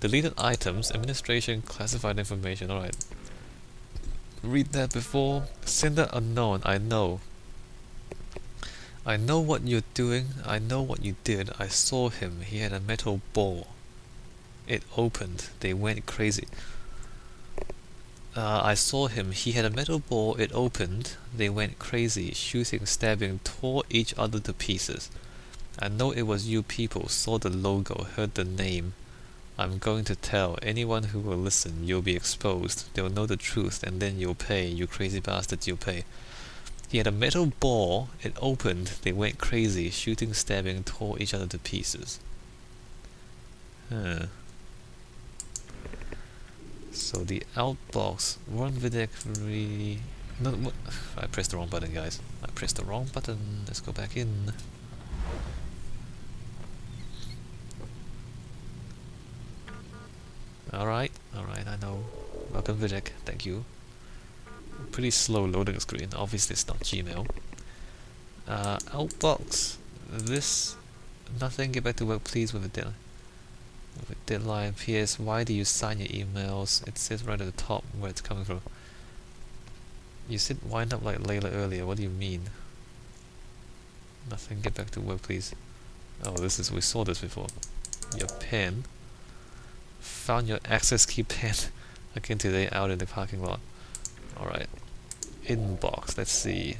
Deleted items, administration, classified information. Alright. Read that before. Sender unknown, I know. I know what you're doing. I know what you did. I saw him. He had a metal ball. It opened. They went crazy. I saw him. He had a metal ball. It opened. They went crazy. Shooting, stabbing, tore each other to pieces. I know it was you people. Saw the logo. Heard the name. I'm going to tell. Anyone who will listen, you'll be exposed. They'll know the truth, and then you'll pay. You crazy bastards, you'll pay. He had a metal ball. It opened. They went crazy. Shooting, stabbing, tore each other to pieces. Huh. So the outbox. Warren Vidic really... No, what? I pressed the wrong button, guys. I pressed the wrong button. Let's go back in. Alright, I know. Welcome Vidic, thank you. Pretty slow loading screen, obviously it's not Gmail. Outbox. This... Nothing, get back to work please with a deadline. With a deadline. PS, why do you sign your emails? It says right at the top where it's coming from. You said wind up like Layla earlier, what do you mean? Nothing, get back to work please. Oh, this is... we saw this before. Your pen. Found your access key pen again today out in the parking lot. Alright. Inbox, let's see.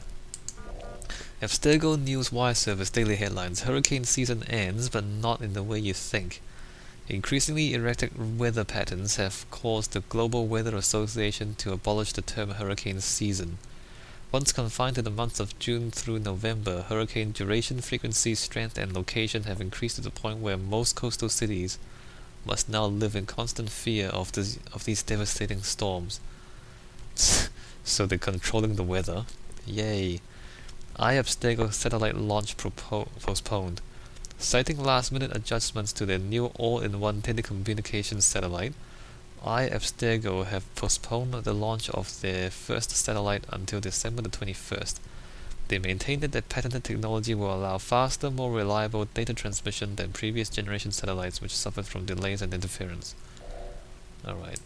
Abstergo News Wire Service Daily Headlines. Hurricane season ends, but not in the way you think. Increasingly erratic weather patterns have caused the Global Weather Association to abolish the term hurricane season. Once confined to the months of June through November, hurricane duration, frequency, strength, and location have increased to the point where most coastal cities must now live in constant fear of these devastating storms. So they're controlling the weather. Yay. Abstergo satellite launch postponed. Citing last-minute adjustments to their new all-in-one telecommunications satellite, Abstergo have postponed the launch of their first satellite until December the 21st. They maintain that their patented technology will allow faster, more reliable data transmission than previous generation satellites which suffered from delays and interference. Alright.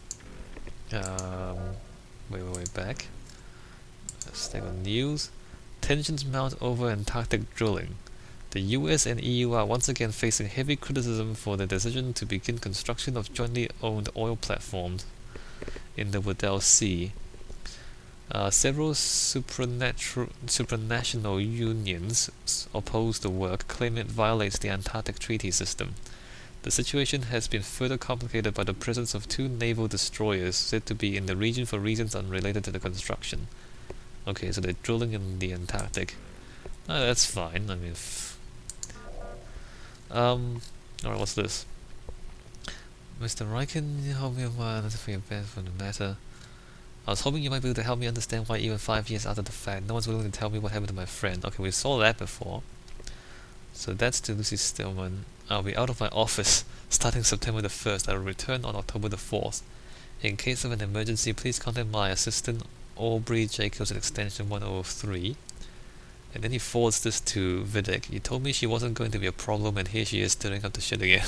Way back. Let's take on news. Tensions mount over Antarctic drilling. The US and EU are once again facing heavy criticism for their decision to begin construction of jointly owned oil platforms in the Weddell Sea. Several supranational unions oppose the work, claiming it violates the Antarctic Treaty System. The situation has been further complicated by the presence of two naval destroyers said to be in the region for reasons unrelated to the construction. Okay, so they're drilling in the Antarctic. That's fine, I mean... Alright, what's this? Mr. Riken, you help me for your best for the matter. I was hoping you might be able to help me understand why even 5 years after the fact, no one's willing to tell me what happened to my friend. Okay, we saw that before. So that's to Lucy Stillman. I'll be out of my office starting September the 1st. I will return on October the 4th. In case of an emergency, please contact my assistant, Aubrey Jacobs at extension 103. And then he forwards this to Vidic. You told me she wasn't going to be a problem, and here she is stirring up the shit again.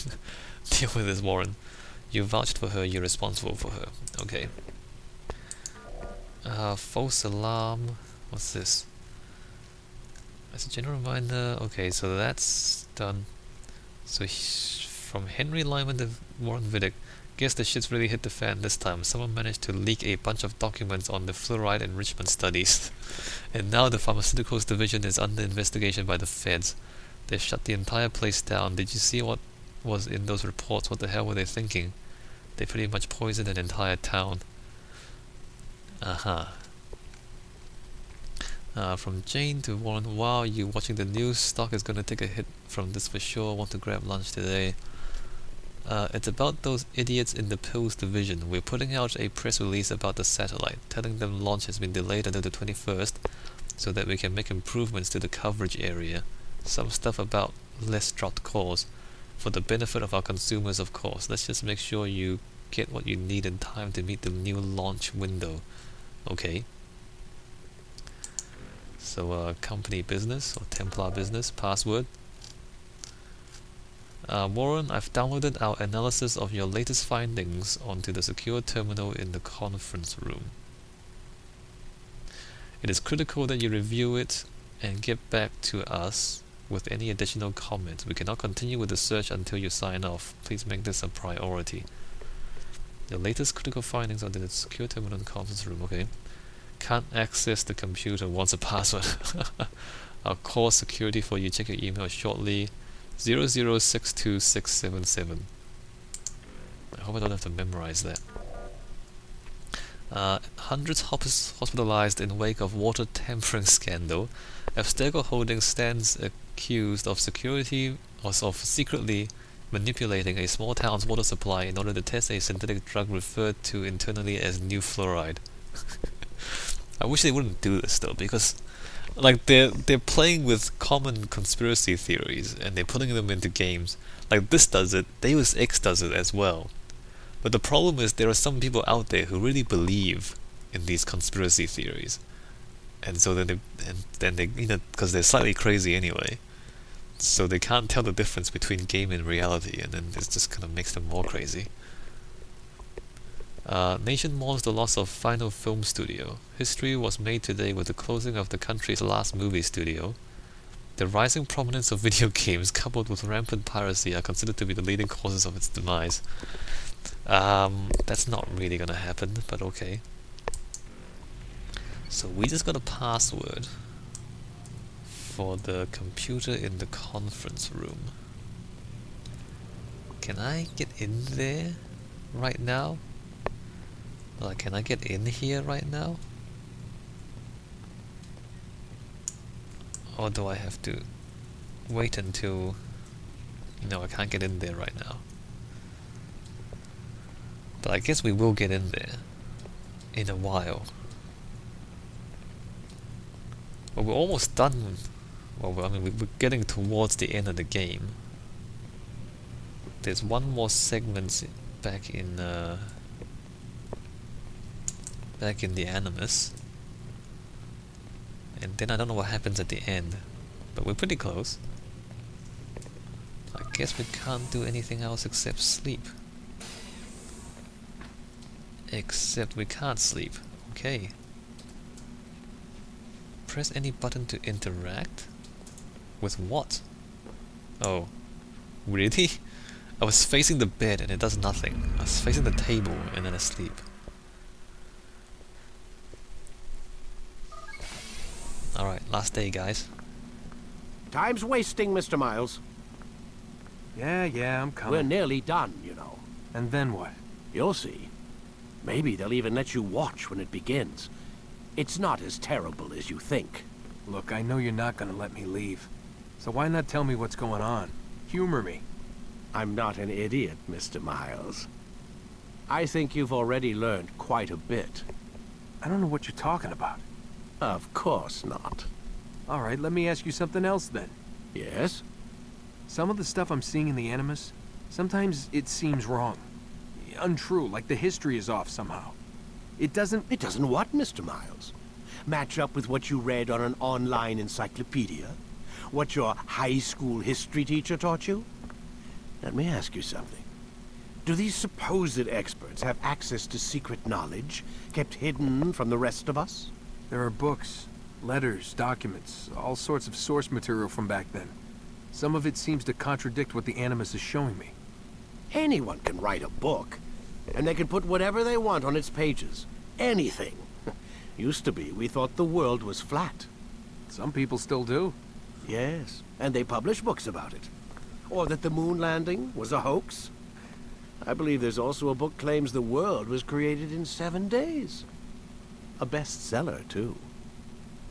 Deal with this, Warren. You vouched for her, you're responsible for her. Okay. False alarm. What's this? As a general reminder, okay, so that's done. So from Henry Lyman to Warren Vidic, guess the shit's really hit the fan this time. Someone managed to leak a bunch of documents on the fluoride enrichment studies. And now the pharmaceuticals division is under investigation by the feds. They've shut the entire place down. Did you see what was in those reports? What the hell were they thinking? They pretty much poisoned an entire town. From Jane to Warren, wow, you watching the news? Stock is gonna take a hit from this for sure. Want to grab lunch today? It's about those idiots in the pills division. We're putting out a press release about the satellite, telling them launch has been delayed until the 21st, so that we can make improvements to the coverage area. Some stuff about less dropped calls, for the benefit of our consumers, of course. Let's just make sure you get what you need in time to meet the new launch window. Okay. So company business or Templar business password. Warren, I've downloaded our analysis of your latest findings onto the secure terminal in the conference room. It is critical that you review it and get back to us with any additional comments. We cannot continue with the search until you sign off. Please make this a priority. The latest critical findings onto the secure terminal in the conference room. Okay. Can't access the computer, wants a password. I'll call security for you. Check your email shortly. 0062677. I hope I don't have to memorize that. Hundreds hospitalized in wake of water tampering scandal. Abstergo Holdings stands accused of secretly manipulating a small town's water supply in order to test a synthetic drug referred to internally as new fluoride. I wish they wouldn't do this though, because like they're playing with common conspiracy theories and they're putting them into games. Like this does it, Deus Ex does it as well. But the problem is there are some people out there who really believe in these conspiracy theories, and so then they because they're slightly crazy anyway, so they can't tell the difference between game and reality, and then it just kind of makes them more crazy. Nation mourns the loss of Final Film Studio. History was made today with the closing of the country's last movie studio. The rising prominence of video games coupled with rampant piracy are considered to be the leading causes of its demise. That's not really gonna happen, but okay. So we just got a password for the computer in the conference room. Can I get in there right now? Like, can I get in here right now? Or do I have to wait until... No, I can't get in there right now. But I guess we will get in there in a while. Well, we're almost done. Well, I mean, we're getting towards the end of the game. There's one more segment back in the Animus. And then I don't know what happens at the end. But we're pretty close. I guess we can't do anything else except sleep. Except we can't sleep. Okay. Press any button to interact? With what? Oh. Really? I was facing the bed and it does nothing. I was facing the table and then I sleep. Alright, last day, guys. Time's wasting, Mr. Miles. Yeah, I'm coming. We're nearly done, you know. And then what? You'll see. Maybe they'll even let you watch when it begins. It's not as terrible as you think. Look, I know you're not gonna let me leave. So why not tell me what's going on? Humor me. I'm not an idiot, Mr. Miles. I think you've already learned quite a bit. I don't know what you're talking about. Of course not. Alright, let me ask you something else then. Yes? Some of the stuff I'm seeing in the Animus, sometimes it seems wrong. Untrue, like the history is off somehow. It doesn't what, Mr. Miles? Match up with what you read on an online encyclopedia? What your high school history teacher taught you? Let me ask you something. Do these supposed experts have access to secret knowledge kept hidden from the rest of us? There are books, letters, documents, all sorts of source material from back then. Some of it seems to contradict what the Animus is showing me. Anyone can write a book, and they can put whatever they want on its pages. Anything. Used to be, we thought the world was flat. Some people still do. Yes, and they publish books about it. Or that the moon landing was a hoax. I believe there's also a book claims the world was created in 7 days. A bestseller, too.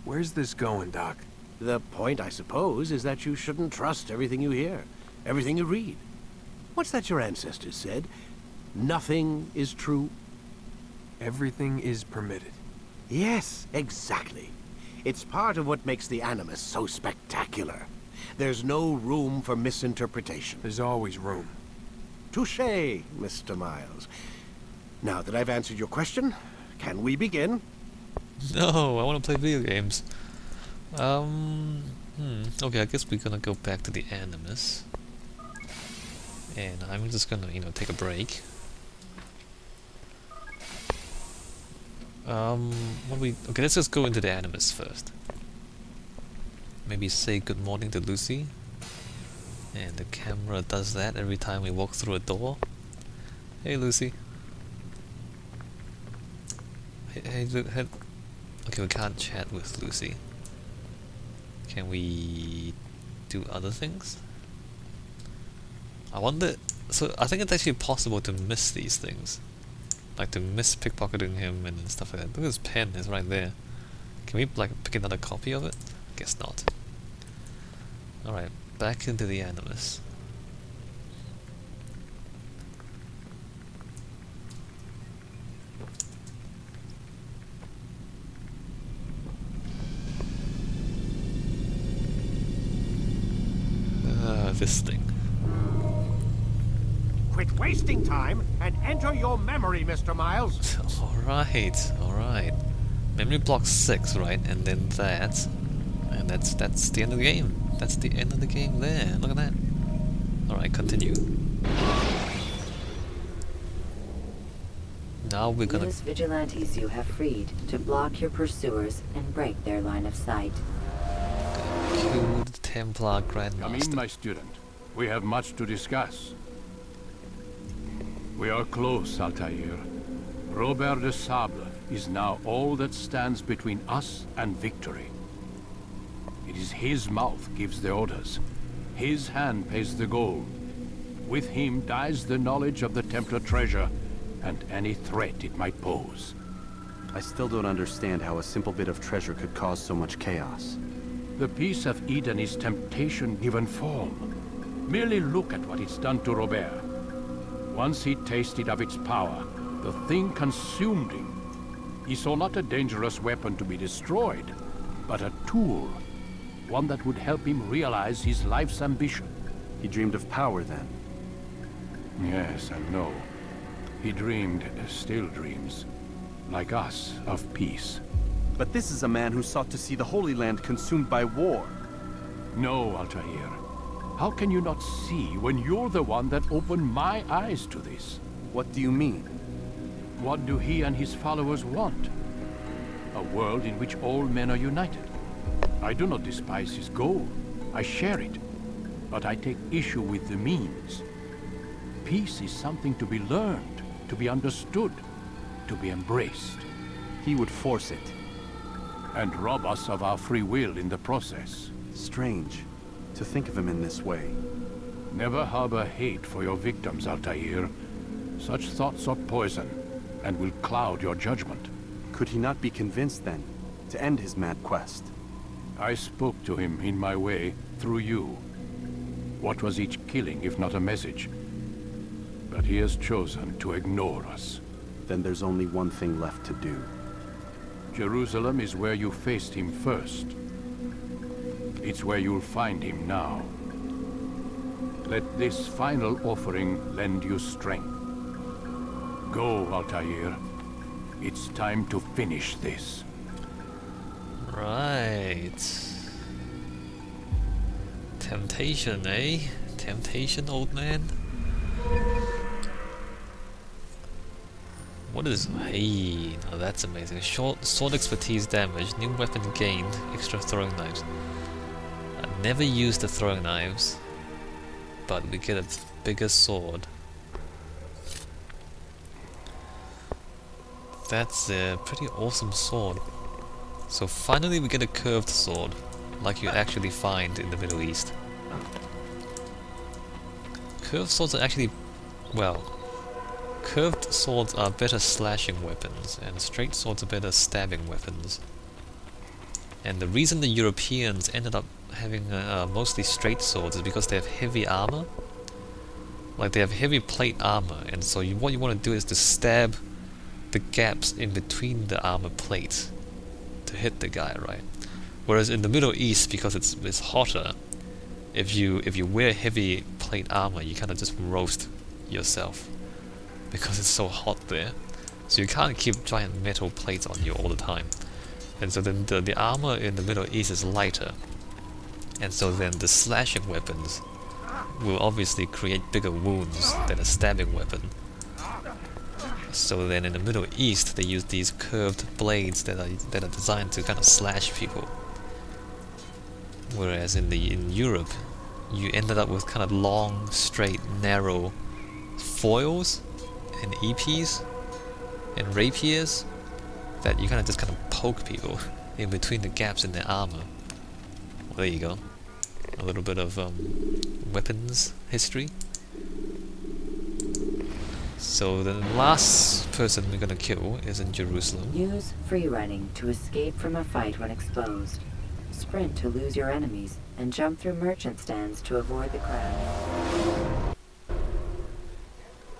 Where's this going, Doc? The point, I suppose, is that you shouldn't trust everything you hear, everything you read. What's that your ancestors said? Nothing is true? Everything is permitted. Yes, exactly. It's part of what makes the Animus so spectacular. There's no room for misinterpretation. There's always room. Touché, Mr. Miles. Now that I've answered your question, can we begin? No, I want to play video games. Okay, I guess we're gonna go back to the Animus. And I'm just gonna, take a break. Okay, let's just go into the Animus first. Maybe say good morning to Lucy. And the camera does that every time we walk through a door. Hey, Lucy. Hey, hey. Okay, we can't chat with Lucy. Can we do other things? I wonder... So, I think it's actually possible to miss these things. Like to miss pickpocketing him and stuff like that. Look at his pen, it's right there. Can we, like, pick another copy of it? Guess not. Alright, back into the Animus. This thing. Quit wasting time and enter your memory, Mr. Miles. Alright. Memory block 6, right? And then that. And that's the end of the game. That's the end of the game there. Look at that. Alright, continue. Now we're gonna... Use vigilantes you have freed to block your pursuers and break their line of sight. Kill the Templar Come Grandmaster. in, my student. We have much to discuss. We are close, Altair. Robert de Sable is now all that stands between us and victory. It is his mouth gives the orders. His hand pays the gold. With him dies the knowledge of the Templar treasure and any threat it might pose. I still don't understand how a simple bit of treasure could cause so much chaos. The Peace of Eden is temptation given form. Merely look at what it's done to Robert. Once he tasted of its power, the thing consumed him. He saw not a dangerous weapon to be destroyed, but a tool. One that would help him realize his life's ambition. He dreamed of power then. Yes and no. He dreamed, still dreams, like us, of peace. But this is a man who sought to see the Holy Land consumed by war. No, Altair. How can you not see when you're the one that opened my eyes to this? What do you mean? What do he and his followers want? A world in which all men are united. I do not despise his goal. I share it. But I take issue with the means. Peace is something to be learned, to be understood, to be embraced. He would force it. And rob us of our free will in the process. Strange to think of him in this way. Never harbor hate for your victims, Altair. Such thoughts are poison, and will cloud your judgment. Could he not be convinced, then, to end his mad quest? I spoke to him in my way, through you. What was each killing, if not a message? But he has chosen to ignore us. Then there's only one thing left to do. Jerusalem is where you faced him first. It's where you'll find him now. Let this final offering lend you strength. Go, Altair. It's time to finish this. Right. Temptation, eh? Temptation, old man? What is... Hey, now that's amazing. Short sword expertise damage, new weapon gained, extra throwing knives. I never used the throwing knives, but we get a bigger sword. That's a pretty awesome sword. So finally we get a curved sword, like you actually find in the Middle East. Curved swords are actually... well... curved swords are better slashing weapons, and straight swords are better stabbing weapons. And the reason the Europeans ended up having mostly straight swords is because they have heavy armor. Like they have heavy plate armor, and so what you want to do is to stab the gaps in between the armor plates to hit the guy, right? Whereas in the Middle East, because it's hotter, if you wear heavy plate armor, you kind of just roast yourself because it's so hot there. So you can't keep giant metal plates on you all the time. And so then the armor in the Middle East is lighter. And so then the slashing weapons will obviously create bigger wounds than a stabbing weapon. So then in the Middle East they use these curved blades that are designed to kind of slash people. Whereas in Europe you ended up with kind of long, straight, narrow foils and EPs and rapiers that you just kind of poke people in between the gaps in their armor. Well, there you go. A little bit of weapons history. So the last person we're gonna kill is in Jerusalem. Use free running to escape from a fight when exposed. Sprint to lose your enemies, and jump through merchant stands to avoid the crowd.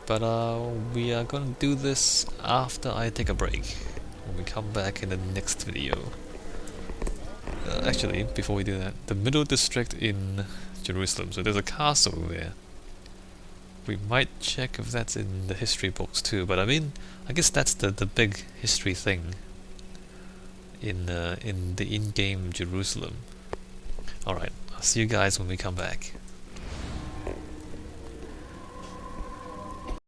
But we are gonna do this after I take a break. When we come back in the next video. Actually, before we do that, the middle district in Jerusalem, so there's a castle there. We might check if that's in the history books too, but I mean, I guess that's the big history thing in the in-game Jerusalem. Alright, I'll see you guys when we come back.